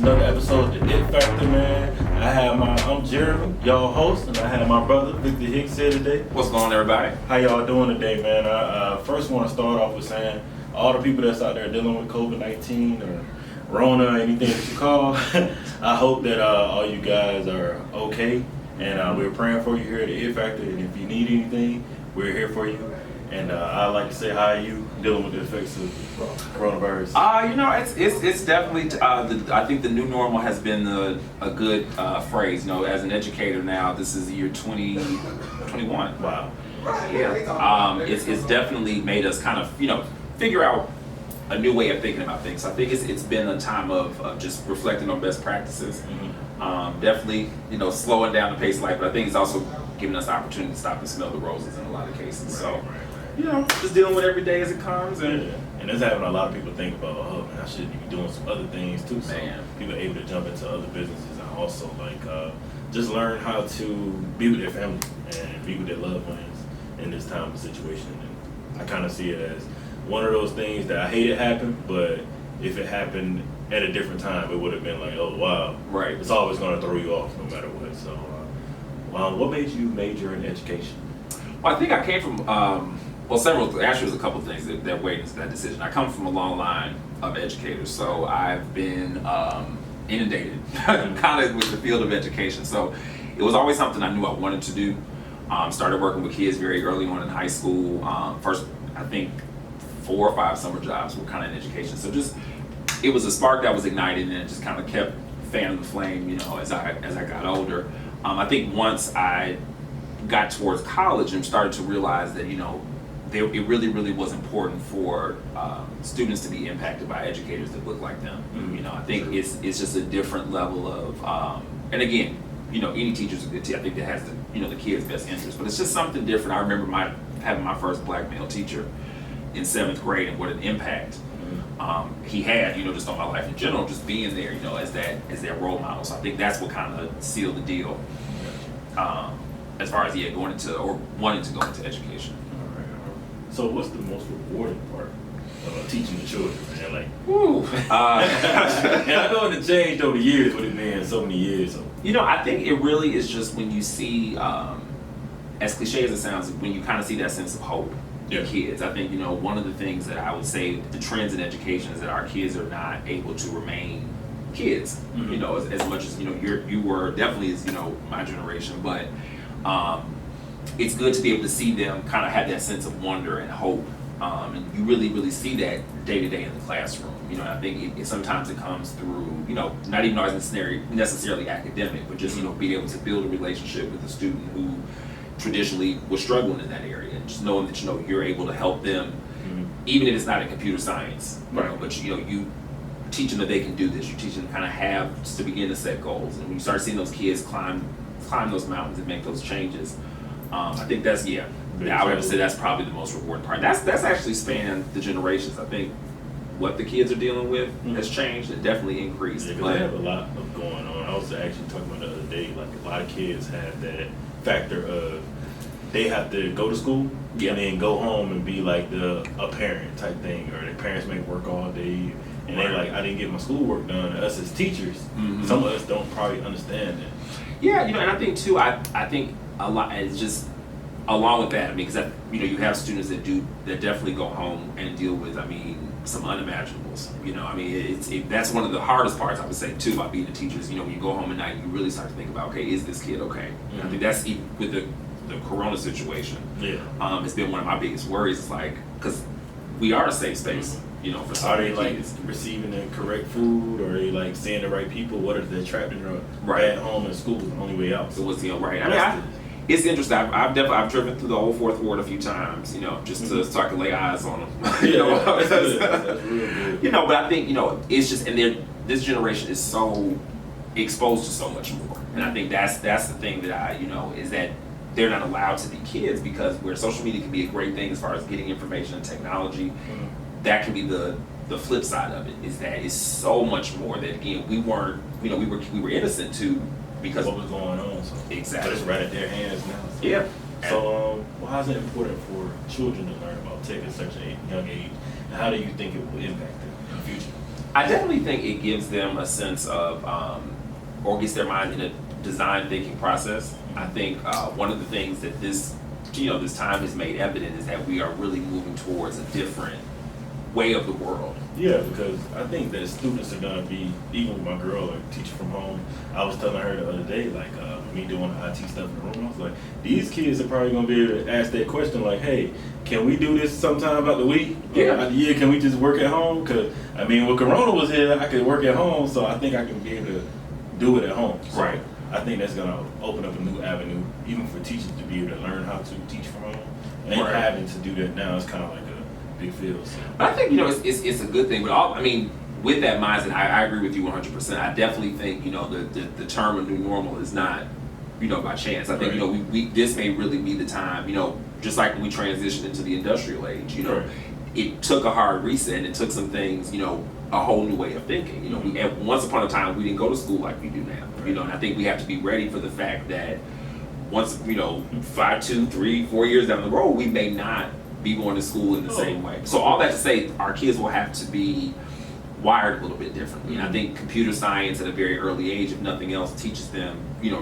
another episode of The It Factor, man. I'm Jeremy, y'all host, and I have my brother, Victor Hicks, here today. What's going on, everybody? How y'all doing today, man? I first want to start off with saying, all the people that's out there dealing with COVID-19 or Rona, anything that you call, I hope that all you guys are okay, and we're praying for you here at The It Factor, and if you need anything, we're here for you. And I'd like to say, how are you dealing with the effects of coronavirus? It's definitely. I think the new normal has been a good phrase. You know, as an educator now, this is the year 2021. Wow. Yeah. It's definitely made us kind of figure out a new way of thinking about things. So I think it's been a time of just reflecting on best practices. Mm-hmm. Definitely slowing down the pace of life, but I think it's also giving us the opportunity to stop and smell the roses in a lot of cases. So. Just dealing with every day as it comes, and it's having a lot of people think about, oh man, I should be doing some other things too. So people are able to jump into other businesses and also just learn how to be with their family and be with their loved ones in this time of situation. And I kind of see it as one of those things that I hate it happen, but if it happened at a different time, it would have been like, oh wow, right. It's always going to throw you off no matter what. So, what made you major in education? Well, I think I came from. Actually, there's a couple of things that went into that decision. I come from a long line of educators, so I've been inundated kind of with the field of education. So it was always something I knew I wanted to do. Started working with kids very early on in high school. First, I think 4 or 5 summer jobs were kind of in education. So it was a spark that was ignited, and it just kind of kept fanning the flame, as I got older. I think once I got towards college and started to realize that, it really, really was important for students to be impacted by educators that look like them. Mm-hmm. I think it's just a different level of, and again, any teacher's a good teacher. I think that has the kids' best interest, but it's just something different. I remember having my first black male teacher in 7th grade, and what an impact he had, just on my life in general, just being there, as that role model. So I think that's what kind of sealed the deal, as far as going into or wanting to go into education. So what's the most rewarding part of teaching the children, man? And I know it changed over the years with it being so many years. So. I think it really is just when you see, as cliche as it sounds, when you kind of see that sense of hope in kids. I think, one of the things that I would say, the trends in education is that our kids are not able to remain kids, mm-hmm. As much as, you were definitely as, my generation, but it's good to be able to see them kind of have that sense of wonder and hope, and you really, really see that day to day in the classroom. I think sometimes it comes through, not even always necessarily academic, but just being able to build a relationship with a student who traditionally was struggling in that area, and just knowing that you're able to help them, mm-hmm. even if it's not in computer science, but you teach them that they can do this. You teach them to kind of have just to begin to set goals, and when you start seeing those kids climb those mountains and make those changes. I think that's I would have to say that's probably the most rewarding part. That's actually spanned the generations. I think what the kids are dealing with has changed and definitely increased. Yeah, because they have a lot of going on. I was actually talking about the other day, like a lot of kids have that factor of they have to go to school and then go home and be like a parent type thing, or their parents may work all day and they're like, I didn't get my schoolwork done. And us as teachers, mm-hmm. some of us don't probably understand that. Yeah, and I think too, I think a lot is just along with that. Because you have students that definitely go home and deal with some unimaginables. That's one of the hardest parts I would say too about being a teacher. Is when you go home at night, you really start to think about, okay, is this kid okay? Mm-hmm. I think that's even with the corona situation. Yeah, it's been one of my biggest worries. It's like, because we are a safe space. Mm-hmm. For some are they kids. Receiving the correct food, or are they seeing the right people? What if they're trapped in their bad home and school is the only way out? So what's right? It's interesting. I've driven through the old 4th Ward a few times, just mm-hmm. to so I can lay eyes on them. That's good. That's real good. But I think it's just, and this generation is so exposed to so much more, and I think that's the thing that is that they're not allowed to be kids, because where social media can be a great thing as far as getting information and technology. Mm-hmm. That can be the flip side of it, is that it's so much more that, again, we weren't, we were innocent to, because what was going on. So. Exactly. But it's right at their hands now. So. Yeah. So why is it important for children to learn about tech at such a young age, and how do you think it will impact them in the future? I definitely think it gives them a sense of, or gets their mind in a design thinking process. I think one of the things that this time has made evident is that we are really moving towards a different way of the world. Yeah, because I think that students are gonna be, even with my girl, like teaching from home. I was telling her the other day, like me doing the IT stuff in the room, I was like, these kids are probably gonna be able to ask that question, like, hey, can we do this sometime about the week? Yeah, can we just work at home? Because I mean, when Corona was here, I could work at home, so I think I can be able to do it at home. So right. I think that's gonna open up a new avenue, even for teachers to be able to learn how to teach from home. And right. having to do that now is kind of like a big field. So. But I think it's a good thing. But I mean, with that mindset, I agree with you 100%. I definitely think the term of new normal is not by chance. I think we this may really be the time. Just like when we transitioned into the industrial age. Right. It took a hard reset. And it took some things. A whole new way of thinking. We once upon a time we didn't go to school like we do now. Right. And I think we have to be ready for the fact that once 5, 2, 3, 4 years down the road, we may not be going to school in the same way. So all that to say, our kids will have to be wired a little bit differently. And I think computer science at a very early age, if nothing else, teaches them,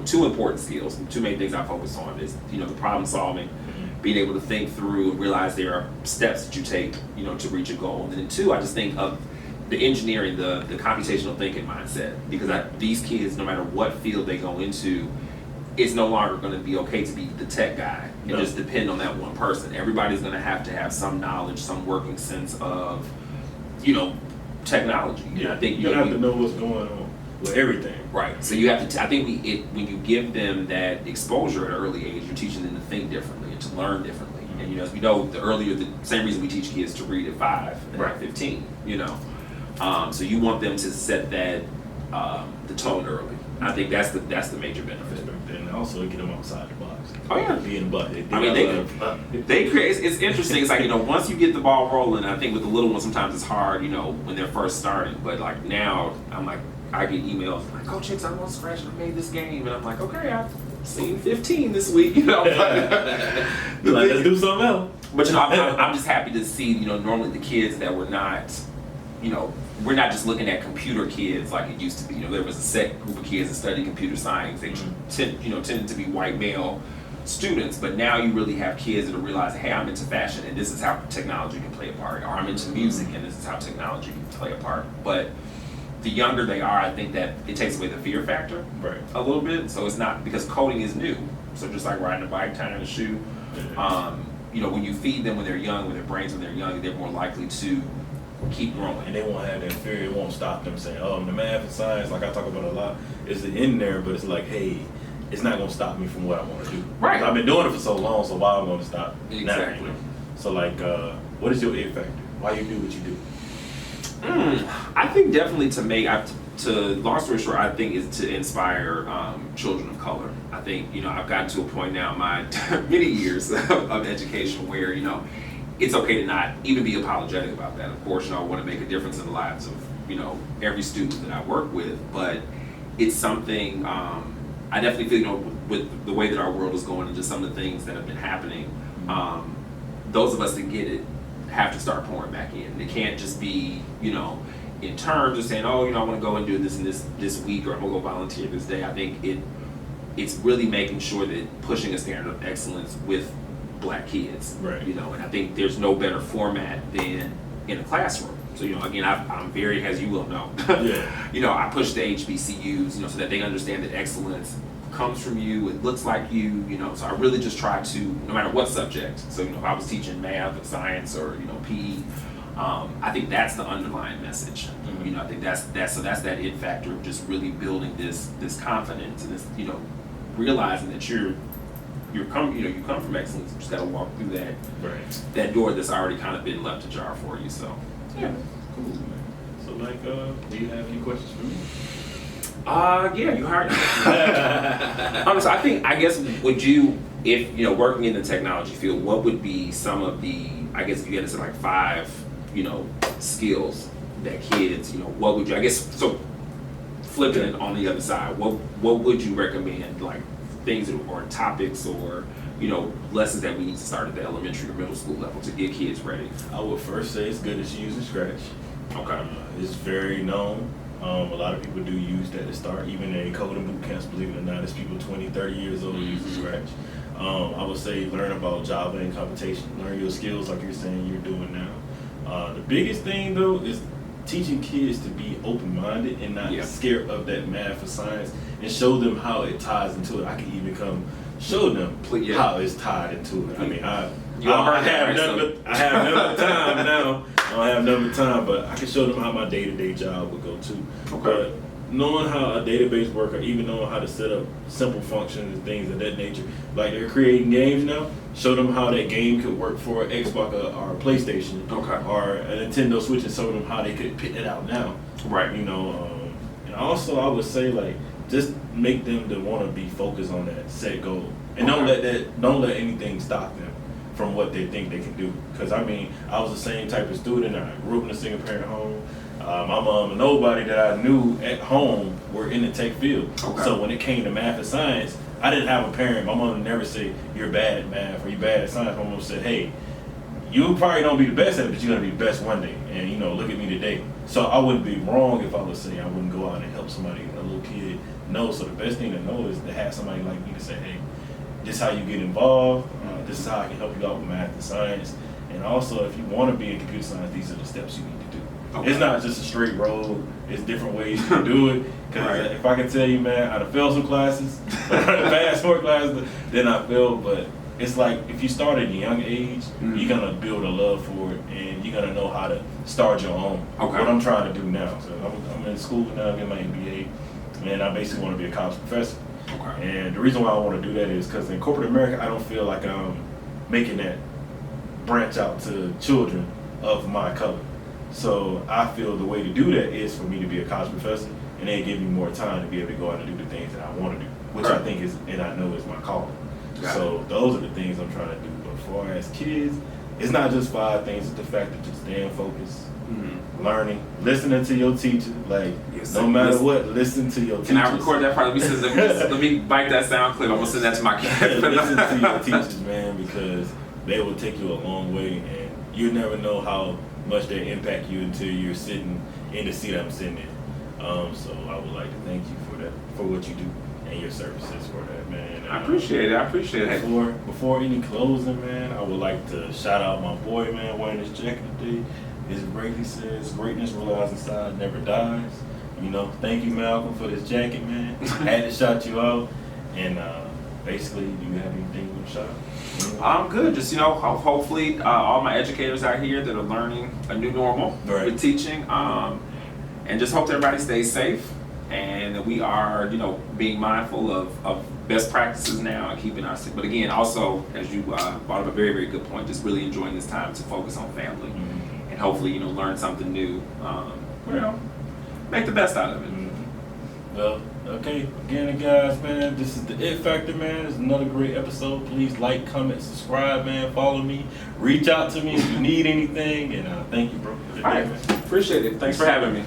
two important skills. And two main things I focus on is, the problem solving, being able to think through and realize there are steps that you take, to reach a goal. And then two, I just think of the engineering, the computational thinking mindset, because these kids, no matter what field they go into, it's no longer going to be okay to be the tech guy and just depend on that one person. Everybody's going to have some knowledge, some working sense of, technology. Yeah, I think you have to know what's going on with everything. Right. So you have to. I think when you give them that exposure at an early age, you're teaching them to think differently and to learn differently. And as we know, the same reason we teach kids to read at 5 and at 15. So you want them to set that the tone early. I think that's the major benefit. And also get them outside the box. Oh yeah, be in the butt. They create. It's interesting. It's like once you get the ball rolling. I think with the little ones sometimes it's hard. When they're first starting. But like now, I'm like I get emails like, "Coach Hicks, I'm on scratch and I made this game," and I'm like, "Okay, I've seen 15 this week." Let's do something else. But I'm just happy to see. Normally the kids that were not. We're not just looking at computer kids like it used to be. There was a set group of kids that studied computer science. They tended to be white male students, but now you really have kids that are realizing, hey, I'm into fashion and this is how technology can play a part, or I'm into music and this is how technology can play a part. But the younger they are, I think that it takes away the fear factor a little bit. So it's not, because coding is new. So just like riding a bike, tying a shoe, when you feed them when they're young, with their brains when they're young, they're more likely to keep growing. And they won't have that fear. It won't stop them saying, oh, the math and science, like I talk about a lot, is in there, but it's like, hey, it's not going to stop me from what I want to do. Right. I've been doing it for so long, so why am I going to stop? Exactly. Now, So like, what is your it factor? Why you do what you do? I think definitely long story short, I think is to inspire children of color. I think, I've gotten to a point now in my many years of education where, it's okay to not even be apologetic about that. Of course, I want to make a difference in the lives of, every student that I work with, but it's something I definitely feel, with the way that our world is going and just some of the things that have been happening, those of us that get it have to start pouring back in. It can't just be, in terms of saying, oh, I want to go and do this in this week, or I'm going to go volunteer this day. I think it's really making sure that pushing a standard of excellence with Black kids, right? And I think there's no better format than in a classroom. So again, I'm very, as you will know, I push the HBCUs, so that they understand that excellence comes from you. It looks like you, So I really just try to, no matter what subject. So if I was teaching math or science or PE, I think that's the underlying message. I think that's that it factor of just really building this confidence and this, realizing that you come from excellence. You just got to walk through that door that's already kind of been left ajar for you. So yeah, cool, man. So like, do you have any questions for me? Yeah, you hired me. So I guess would you, if working in the technology field, what would be some of the, I guess if you had to say like 5, skills that kids, what would you, I guess, so flipping it on the other side, what would you recommend, like things or topics or lessons that we need to start at the elementary or middle school level to get kids ready? I would first say it's good that you're using Scratch. Okay. It's very known. A lot of people do use that to start, even in coding boot camps, believe it or not. There's people 20, 30 years old using Scratch. I would say learn about Java and computation. Learn your skills like you're saying you're doing now. The biggest thing, though, is teaching kids to be open-minded and not scared of that math or science, and show them how it ties into it. I can even show them how it's tied into it. I mean, I have none of time now. I don't have none of time, but I can show them how my day-to-day job would go too. Okay. But knowing how a database works, or even knowing how to set up simple functions and things of that nature, like they're creating games now, show them how that game could work for an Xbox or a PlayStation, or a Nintendo Switch, and show them how they could pick it out now. Right. You know, and also I would say, like, just make them to want to be focused on that set goal, and don't let anything stop them from what they think they can do. Because I mean, I was the same type of student. I grew up in a single parent home. My mom and nobody that I knew at home were in the tech field. Okay. So when it came to math and science, I didn't have a parent. My mom would never say, "You're bad at math" or "You're bad at science." My mom said, "Hey, you probably don't be the best at it, but you're gonna be the best one day." And you know, look at me today. So I wouldn't be wrong if I would say I wouldn't go out and help somebody, a little kid, know. So the best thing to know is to have somebody like me to say, "Hey, this is how you get involved. This is how I can help you out with math and science. And also, if you want to be in computer science, these are the steps you need to do." Okay. It's not just a straight road. It's different ways you can do it. Because if I can tell you, man, I'd have failed some classes, passed more classes than I failed. But it's like, if you start at a young age, you're going to build a love for it, and you're going to know how to start your own. Okay. What I'm trying to do now. So I'm in school now, getting my MBA, and I basically want to be a college professor. Okay. And the reason why I want to do that is because in corporate America, I don't feel like I'm making that branch out to children of my color. So I feel the way to do that is for me to be a college professor, and then give me more time to be able to go out and do the things that I want to do, which I think is, and I know is my calling. So those are the things I'm trying to do. But as far as kids, it's not just 5 things. It's the fact that just staying focused, learning, listening to your teacher. Like, no matter what, listen to your teacher. Can I record that part? Let me bite that sound clip. I'm going to send that to my kids. Listen to your teachers, man, because they will take you a long way, and you never know how much they impact you until you're sitting in the seat I'm sitting in. So I would like to thank you for that, for what you do and your services for that, man. I appreciate it. Before any closing, man, I would like to shout out my boy, man, wearing this jacket today. His Brady says, "Greatness relies inside, never dies." You know, thank you, Malcolm, for this jacket, man. Had to shout you out. And basically, do you have anything you want to shout out? I'm good. Just, you know, hopefully all my educators out here that are learning a new normal with teaching, and just hope that everybody stays safe, and that we are, you know, being mindful of best practices now and keeping our, but again, also, as you brought up a very, very good point, just really enjoying this time to focus on family, and hopefully, you know, learn something new, you know, make the best out of it. Well, okay, again, guys, man, this is the It Factor, man. It's another great episode. Please like, comment, subscribe, man. Follow me. Reach out to me if you need anything. And thank you, bro. All right, appreciate it. Thanks for having me.